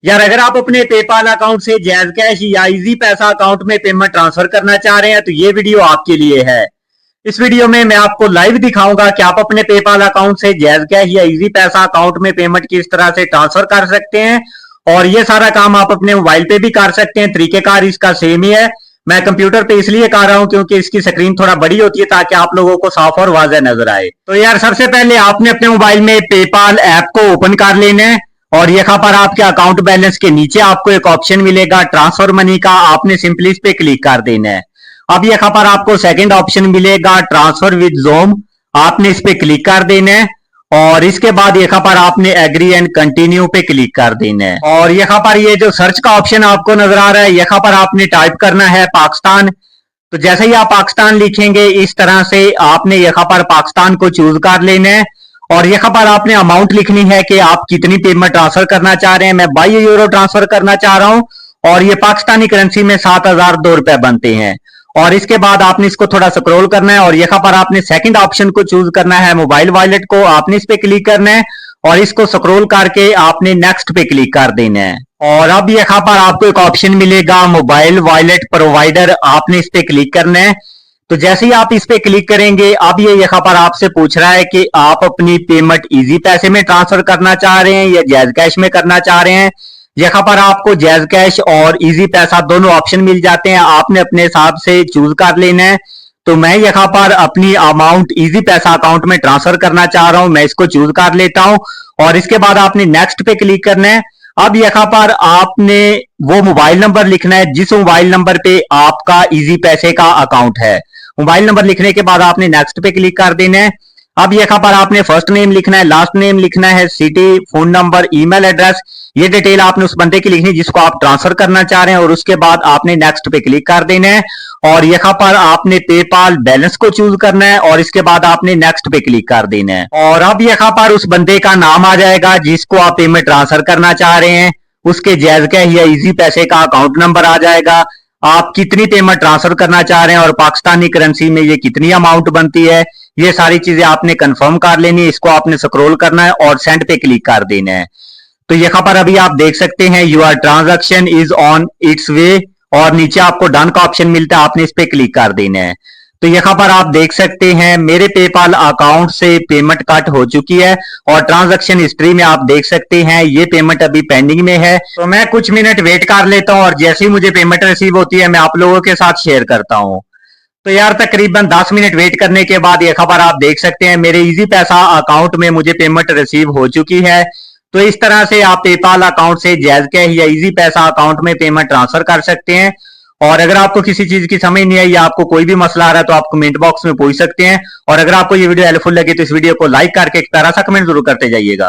यार अगर आप अपने पेपाल अकाउंट से जैज कैश या इजी पैसा अकाउंट में पेमेंट ट्रांसफर करना चाह रहे हैं तो ये वीडियो आपके लिए है। इस वीडियो में मैं आपको लाइव दिखाऊंगा कि आप अपने पेपाल अकाउंट से जैज कैश या इजी पैसा अकाउंट में पेमेंट किस तरह से ट्रांसफर कर सकते हैं और ये सारा काम आप अपने मोबाइल पे भी कर सकते हैं। तरीकेकार इसका सेम ही है। मैं कंप्यूटर पे इसलिए कर रहा हूं क्योंकि इसकी स्क्रीन थोड़ा बड़ी होती है ताकि आप लोगों को साफ और वाज़ह नजर आए। तो यार सबसे पहले आपने अपने मोबाइल में पेपाल ऐप को ओपन कर लेना है और यहाँ पर आपके अकाउंट बैलेंस के नीचे आपको एक ऑप्शन मिलेगा ट्रांसफर मनी का। आपने सिंपली इस पे क्लिक कर देना है। अब यहाँ पर आपको सेकंड ऑप्शन मिलेगा ट्रांसफर विद ज़ोम। आपने इस पे क्लिक कर देना है और इसके बाद यहाँ पर आपने एग्री एंड कंटिन्यू पे क्लिक कर देना है। और यहाँ पर ये जो सर्च का ऑप्शन आपको नजर आ रहा है यहाँ पर आपने टाइप करना है पाकिस्तान। तो जैसे ही आप पाकिस्तान लिखेंगे इस तरह से आपने यहाँ पर पाकिस्तान को चूज कर लेना है और यहाँ पर आपने अमाउंट लिखनी है कि आप कितनी पेमेंट ट्रांसफर करना चाह रहे हैं। मैं 22 यूरो ट्रांसफर करना चाह रहा हूं और ये पाकिस्तानी करेंसी में 7,002 रुपए बनते हैं। और इसके बाद आपने इसको थोड़ा स्क्रॉल करना है और यहाँ पर आपने सेकंड ऑप्शन को चूज करना है मोबाइल वॉलेट को। आपने इस पे क्लिक करना है और इसको स्क्रॉल करके आपने नेक्स्ट पे क्लिक कर देना है। और अब यहाँ पर आपको एक ऑप्शन मिलेगा मोबाइल वॉलेट प्रोवाइडर। आपने इस पे क्लिक करना है। तो जैसे ही आप इस पे क्लिक करेंगे अब ये यहाँ पर आपसे पूछ रहा है कि आप अपनी पेमेंट इजी पैसे में ट्रांसफर करना चाह रहे हैं या जैज कैश में करना चाह रहे हैं। यहाँ पर आपको जैज कैश और इजी पैसा दोनों ऑप्शन मिल जाते हैं। आपने अपने हिसाब से चूज कर लेना है। तो मैं यहाँ पर अपनी अमाउंट इजी पैसा अकाउंट में ट्रांसफर करना चाह रहा हूं। मैं इसको चूज कर लेता हूं और इसके बाद आपने नेक्स्ट पे क्लिक करना है। अब यहाँ पर आपने वो मोबाइल नंबर लिखना है जिस मोबाइल नंबर पे आपका इजी पैसे का अकाउंट है। मोबाइल नंबर लिखने के बाद आपने नेक्स्ट पे क्लिक कर देना है। अब यहाँ पर आपने फर्स्ट नेम लिखना है, लास्ट नेम लिखना है, city, phone number, email address, ये डिटेल आपने उस बंदे की लिखनी है जिसको आप ट्रांसफर करना चाह रहे हैं और उसके बाद आपने नेक्स्ट पे क्लिक कर देना है और यहाँ पर आपने पेपाल बैलेंस को चूज करना है और इसके बाद आपने नेक्स्ट पे क्लिक कर देना है। और अब यहाँ पर उस बंदे का नाम आ जाएगा जिसको आप पेमेंट ट्रांसफर करना चाह रहे हैं, उसके जैज कैश या इजी पैसे का अकाउंट नंबर आ जाएगा, आप कितनी पेमेंट ट्रांसफर करना चाह रहे हैं और पाकिस्तानी करेंसी में ये कितनी अमाउंट बनती है। ये सारी चीजें आपने कंफर्म कर लेनी है। इसको आपने स्क्रॉल करना है और सेंड पे क्लिक कर देना है। तो यहाँ पर अभी आप देख सकते हैं your transaction is on its way और नीचे आपको डन का ऑप्शन मिलता है। आपने इस पे क्लिक कर देना है। तो यहाँ पर आप देख सकते हैं मेरे पेपाल अकाउंट से पेमेंट कट हो चुकी है और ट्रांजैक्शन हिस्ट्री में आप देख सकते हैं ये पेमेंट अभी पेंडिंग में है। तो मैं कुछ मिनट वेट कर लेता हूं और जैसे ही मुझे पेमेंट रिसीव होती है मैं आप लोगों के साथ शेयर करता हूं। तो यार तकरीबन 10 मिनट वेट करने के बाद ये खबर आप देख सकते हैं मेरे इजी पैसा अकाउंट में मुझे पेमेंट रिसीव हो चुकी है। तो इस तरह से आप पेपाल अकाउंट से जैज कैश या इजी पैसा अकाउंट में पेमेंट ट्रांसफर कर सकते हैं। और अगर आपको किसी चीज की समझ नहीं आई या आपको कोई भी मसला आ रहा है तो आप कमेंट बॉक्स में पूछ सकते हैं। और अगर आपको ये वीडियो हेल्पफुल लगे तो इस वीडियो को लाइक करके एक प्यारा सा कमेंट जरूर करते जाइएगा।